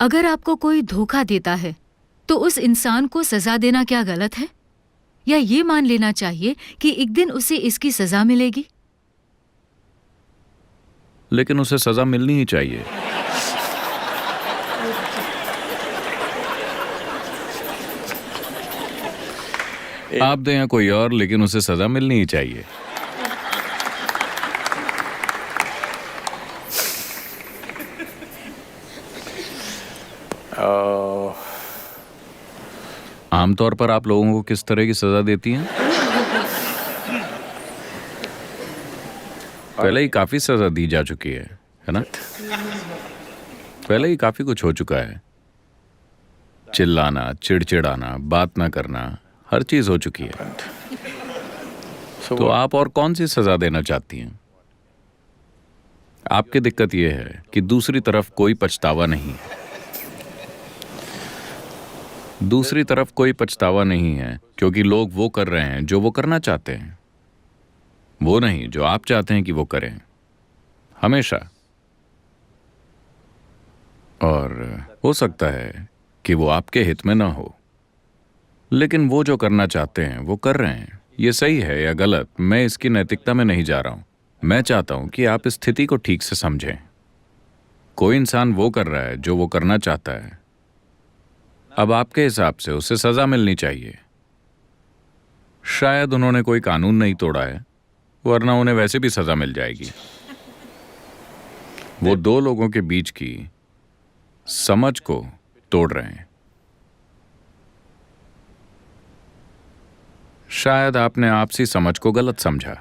अगर आपको कोई धोखा देता है तो उस इंसान को सजा देना क्या गलत है? या ये मान लेना चाहिए कि एक दिन उसे इसकी सजा मिलेगी? लेकिन उसे सजा मिलनी ही चाहिए। आप दें या कोई और, लेकिन उसे सजा मिलनी ही चाहिए। आमतौर पर आप लोगों को किस तरह की सजा देती हैं? पहले ही काफी सजा दी जा चुकी है ना? पहले ही काफी कुछ हो चुका है। चिल्लाना, चिड़चिड़ाना, बात ना करना, हर चीज हो चुकी है। तो आप और कौन सी सजा देना चाहती हैं? आपकी दिक्कत यह है कि दूसरी तरफ कोई पछतावा नहीं है। दूसरी तरफ कोई पछतावा नहीं है क्योंकि लोग वो कर रहे हैं जो वो करना चाहते हैं, वो नहीं जो आप चाहते हैं कि वो करें, हमेशा। और हो सकता है कि वो आपके हित में ना हो, लेकिन वो जो करना चाहते हैं वो कर रहे हैं। ये सही है या गलत, मैं इसकी नैतिकता में नहीं जा रहा हूं। मैं चाहता हूं कि आप स्थिति को ठीक से समझें। कोई इंसान वो कर रहा है जो वो करना चाहता है। अब आपके हिसाब से उसे सजा मिलनी चाहिए। शायद उन्होंने कोई कानून नहीं तोड़ा है, वरना उन्हें वैसे भी सजा मिल जाएगी। वो दो लोगों के बीच की समझ को तोड़ रहे हैं। शायद आपने आपसी समझ को गलत समझा।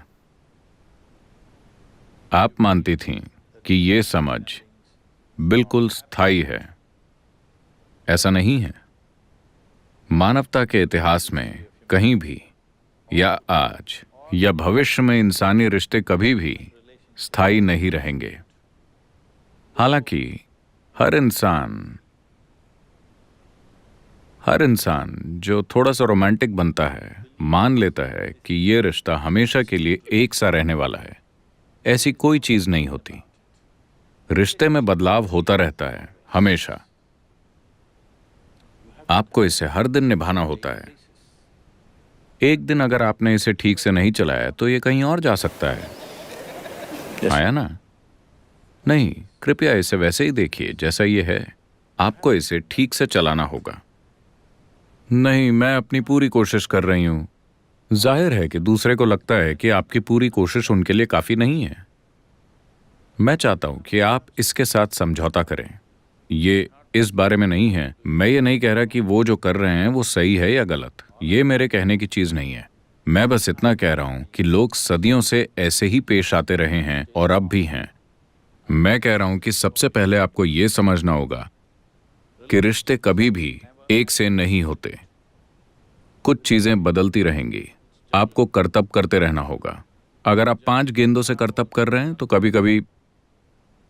आप मानती थीं कि ये समझ बिल्कुल स्थायी है। ऐसा नहीं है। मानवता के इतिहास में कहीं भी, या आज या भविष्य में, इंसानी रिश्ते कभी भी स्थायी नहीं रहेंगे। हालांकि हर इंसान जो थोड़ा सा रोमांटिक बनता है, मान लेता है कि ये रिश्ता हमेशा के लिए एक सा रहने वाला है। ऐसी कोई चीज नहीं होती। रिश्ते में बदलाव होता रहता है हमेशा। आपको इसे हर दिन निभाना होता है। एक दिन अगर आपने इसे ठीक से नहीं चलाया तो ये कहीं और जा सकता है। आया ना? नहीं, कृपया इसे वैसे ही देखिए जैसा ये है। आपको इसे ठीक से चलाना होगा। नहीं, मैं अपनी पूरी कोशिश कर रही हूं। जाहिर है कि दूसरे को लगता है कि आपकी पूरी कोशिश उनके लिए काफी नहीं है। मैं चाहता हूं कि आप इसके साथ समझौता करें। ये इस बारे में नहीं है। मैं ये नहीं कह रहा कि वो जो कर रहे हैं वो सही है या गलत। ये मेरे कहने की चीज नहीं है। मैं बस इतना कह रहा हूं कि लोग सदियों से ऐसे ही पेश आते रहे हैं और अब भी हैं। मैं कह रहा हूं कि सबसे पहले आपको ये समझना होगा कि रिश्ते कभी भी एक से नहीं होते। कुछ चीजें बदलती रहेंगी। आपको करतब करते रहना होगा। अगर आप 5 गेंदों से करतब कर रहे हैं तो कभी कभी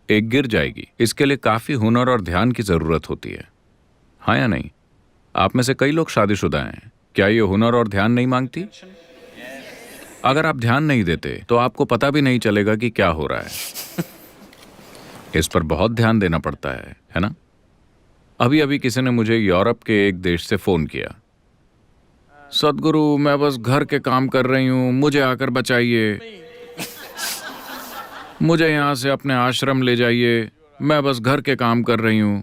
एक गिर जाएगी। इसके लिए काफी हुनर और ध्यान की जरूरत होती है। हाँ या नहीं? आप में से कई लोग शादीशुदा हैं। क्या ये हुनर और ध्यान नहीं मांगती? अगर आप ध्यान नहीं देते तो आपको पता भी नहीं चलेगा कि क्या हो रहा है। इस पर बहुत ध्यान देना पड़ता है ना? अभी अभी किसी ने मुझे यूरोप के एक देश से फोन किया। सदगुरु, मैं बस घर के काम कर रही हूं, मुझे आकर बचाइए। मुझे यहां से अपने आश्रम ले जाइए, मैं बस घर के काम कर रही हूं।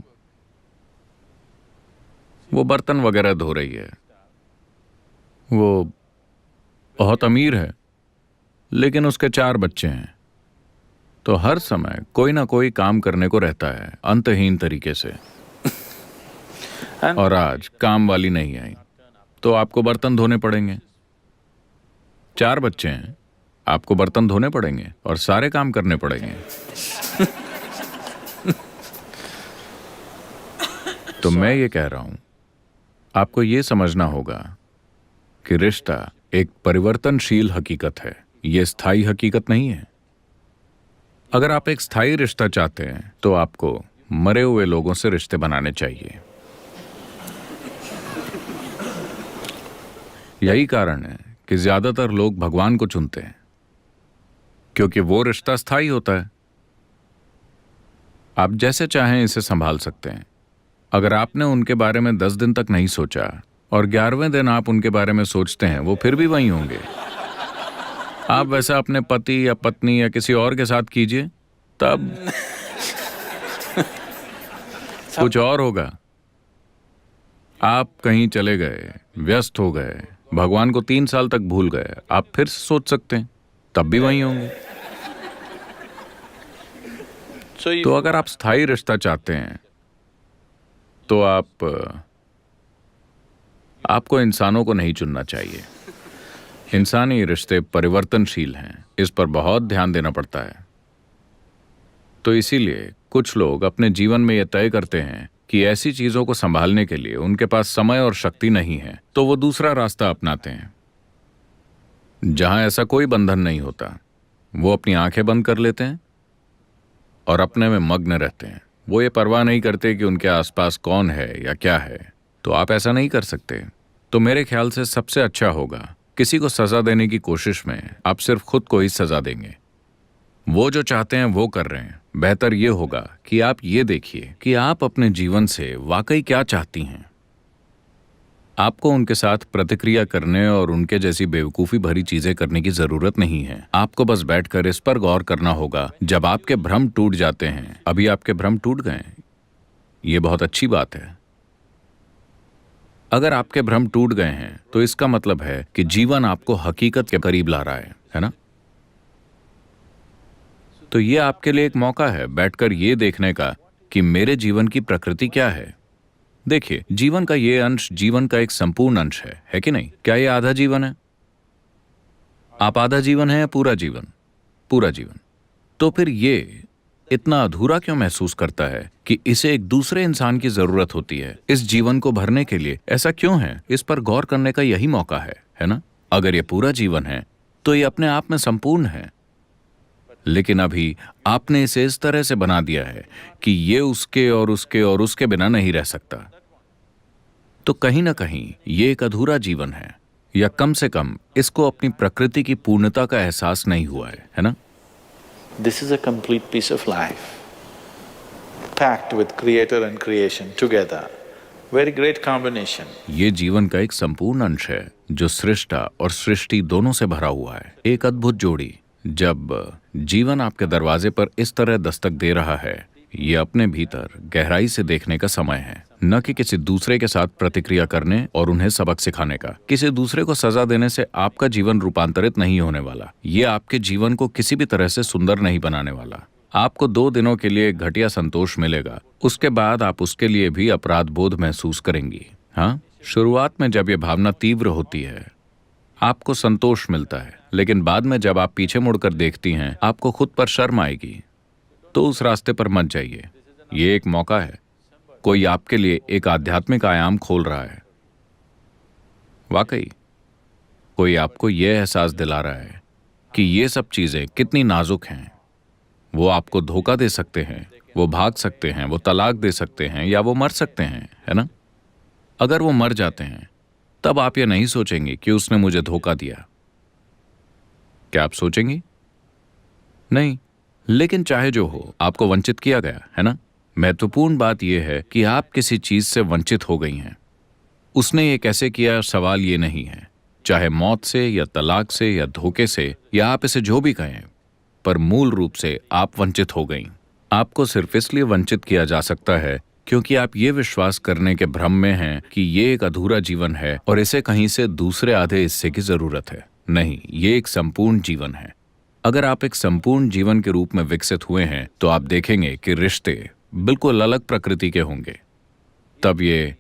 वो बर्तन वगैरह धो रही है। वो बहुत अमीर है, लेकिन उसके 4 बच्चे हैं। तो हर समय कोई ना कोई काम करने को रहता है, अंतहीन तरीके से। और आज काम वाली नहीं आई तो आपको बर्तन धोने पड़ेंगे। 4 बच्चे हैं, आपको बर्तन धोने पड़ेंगे और सारे काम करने पड़ेंगे। तो मैं ये कह रहा हूं, आपको ये समझना होगा कि रिश्ता एक परिवर्तनशील हकीकत है। ये स्थायी हकीकत नहीं है। अगर आप एक स्थायी रिश्ता चाहते हैं तो आपको मरे हुए लोगों से रिश्ते बनाने चाहिए। यही कारण है कि ज्यादातर लोग भगवान को चुनते हैं, क्योंकि वो रिश्ता स्थायी होता है। आप जैसे चाहें इसे संभाल सकते हैं। अगर आपने उनके बारे में 10 दिन तक नहीं सोचा और 11वें दिन आप उनके बारे में सोचते हैं, वो फिर भी वहीं होंगे। आप वैसा अपने पति या पत्नी या किसी और के साथ कीजिए, तब कुछ और होगा। आप कहीं चले गए, व्यस्त हो गए, भगवान को 3 साल तक भूल गए, आप फिर से सोच सकते हैं, तब भी वहीं होंगे। तो अगर आप स्थायी रिश्ता चाहते हैं तो आपको इंसानों को नहीं चुनना चाहिए। इंसानी रिश्ते परिवर्तनशील हैं, इस पर बहुत ध्यान देना पड़ता है। तो इसीलिए कुछ लोग अपने जीवन में यह तय करते हैं कि ऐसी चीजों को संभालने के लिए उनके पास समय और शक्ति नहीं है, तो वो दूसरा रास्ता अपनाते हैं जहां ऐसा कोई बंधन नहीं होता। वो अपनी आंखें बंद कर लेते हैं और अपने में मग्न रहते हैं। वो ये परवाह नहीं करते कि उनके आसपास कौन है या क्या है। तो आप ऐसा नहीं कर सकते। तो मेरे ख्याल से सबसे अच्छा होगा, किसी को सजा देने की कोशिश में आप सिर्फ खुद को ही सजा देंगे। वो जो चाहते हैं वो कर रहे हैं। बेहतर ये होगा कि आप ये देखिए कि आप अपने जीवन से वाकई क्या चाहती हैं। आपको उनके साथ प्रतिक्रिया करने और उनके जैसी बेवकूफ़ी भरी चीजें करने की जरूरत नहीं है। आपको बस बैठकर इस पर गौर करना होगा। जब आपके भ्रम टूट जाते हैं, अभी आपके भ्रम टूट गए, ये बहुत अच्छी बात है। अगर आपके भ्रम टूट गए हैं तो इसका मतलब है कि जीवन आपको हकीकत के करीब ला रहा है ना? तो ये आपके लिए एक मौका है बैठकर ये देखने का कि मेरे जीवन की प्रकृति क्या है। देखिए, जीवन का ये अंश जीवन का एक संपूर्ण अंश है कि नहीं? क्या ये आधा जीवन है? आप आधा जीवन है या पूरा जीवन? पूरा जीवन। तो फिर ये इतना अधूरा क्यों महसूस करता है कि इसे एक दूसरे इंसान की जरूरत होती है इस जीवन को भरने के लिए? ऐसा क्यों है? इस पर गौर करने का यही मौका है ना? अगर ये पूरा जीवन है तो ये अपने आप में संपूर्ण है, लेकिन अभी आपने इसे इस तरह से बना दिया है कि ये उसके और उसके और उसके बिना नहीं रह सकता। तो कहीं ना कहीं ये एक अधूरा जीवन है, या कम से कम इसको अपनी प्रकृति की पूर्णता का एहसास नहीं हुआ है ना? This is a complete piece of life, packed with creator and creation together. Very great combination. ये जीवन का एक संपूर्ण अंश है जो सृष्टा और सृष्टि दोनों से भरा हुआ है। एक अद्भुत जोड़ी। जब जीवन आपके दरवाजे पर इस तरह दस्तक दे रहा है, ये अपने भीतर गहराई से देखने का समय है, न कि किसी दूसरे के साथ प्रतिक्रिया करने और उन्हें सबक सिखाने का। किसी दूसरे को सजा देने से आपका जीवन रूपांतरित नहीं होने वाला। ये आपके जीवन को किसी भी तरह से सुंदर नहीं बनाने वाला। आपको 2 दिनों के लिए एक घटिया संतोष मिलेगा, उसके बाद आप उसके लिए भी अपराध बोध महसूस करेंगी। हाँ, शुरुआत में जब ये भावना तीव्र होती है आपको संतोष मिलता है, लेकिन बाद में जब आप पीछे मुड़कर देखती हैं आपको खुद पर शर्म आएगी। तो उस रास्ते पर मत जाइए। ये एक मौका है, कोई आपके लिए एक आध्यात्मिक आयाम खोल रहा है। वाकई कोई आपको यह एहसास दिला रहा है कि ये सब चीजें कितनी नाजुक हैं। वो आपको धोखा दे सकते हैं, वो भाग सकते हैं, वो तलाक दे सकते हैं, या वो मर सकते हैं, है ना? अगर वो मर जाते हैं तब आप ये नहीं सोचेंगे कि उसने मुझे धोखा दिया। क्या आप सोचेंगी? नहीं। लेकिन चाहे जो हो, आपको वंचित किया गया है ना? महत्वपूर्ण बात यह है कि आप किसी चीज से वंचित हो गई हैं। उसने ये कैसे किया, सवाल ये नहीं है। चाहे मौत से या तलाक से या धोखे से, या आप इसे जो भी कहें, पर मूल रूप से आप वंचित हो गईं। आपको सिर्फ इसलिए वंचित किया जा सकता है क्योंकि आप ये विश्वास करने के भ्रम में हैं कि ये एक अधूरा जीवन है और इसे कहीं से दूसरे आधे हिस्से की जरूरत है। नहीं, ये एक संपूर्ण जीवन है। अगर आप एक संपूर्ण जीवन के रूप में विकसित हुए हैं तो आप देखेंगे कि रिश्ते बिल्कुल अलग प्रकृति के होंगे। तब ये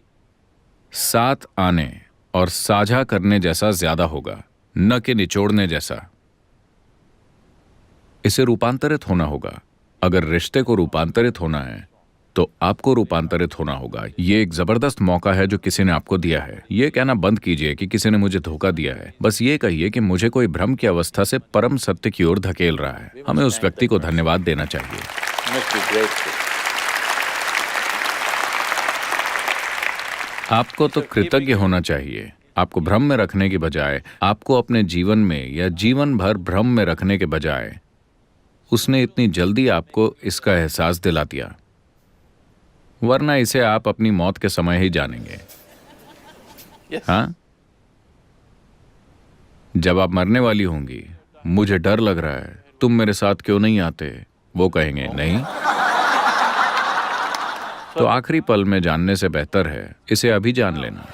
साथ आने और साझा करने जैसा ज्यादा होगा, न कि निचोड़ने जैसा। इसे रूपांतरित होना होगा। अगर रिश्ते को रूपांतरित होना है तो आपको रूपांतरित होना होगा। ये एक जबरदस्त मौका है जो किसी ने आपको दिया है। ये कहना बंद कीजिए कि किसी ने मुझे धोखा दिया है। बस ये कहिए कि मुझे कोई भ्रम की अवस्था से परम सत्य की ओर धकेल रहा है। हमें उस व्यक्ति को धन्यवाद देना चाहिए। आपको तो कृतज्ञ होना चाहिए। आपको भ्रम में रखने की बजाय, आपको अपने जीवन में या जीवन भर भ्रम में रखने के बजाय, उसने इतनी जल्दी आपको इसका एहसास दिला दिया। वरना इसे आप अपनी मौत के समय ही जानेंगे। Yes. हाँ, जब आप मरने वाली होंगी, मुझे डर लग रहा है, तुम मेरे साथ क्यों नहीं आते, वो कहेंगे नहीं। तो आखिरी पल में जानने से बेहतर है इसे अभी जान लेना।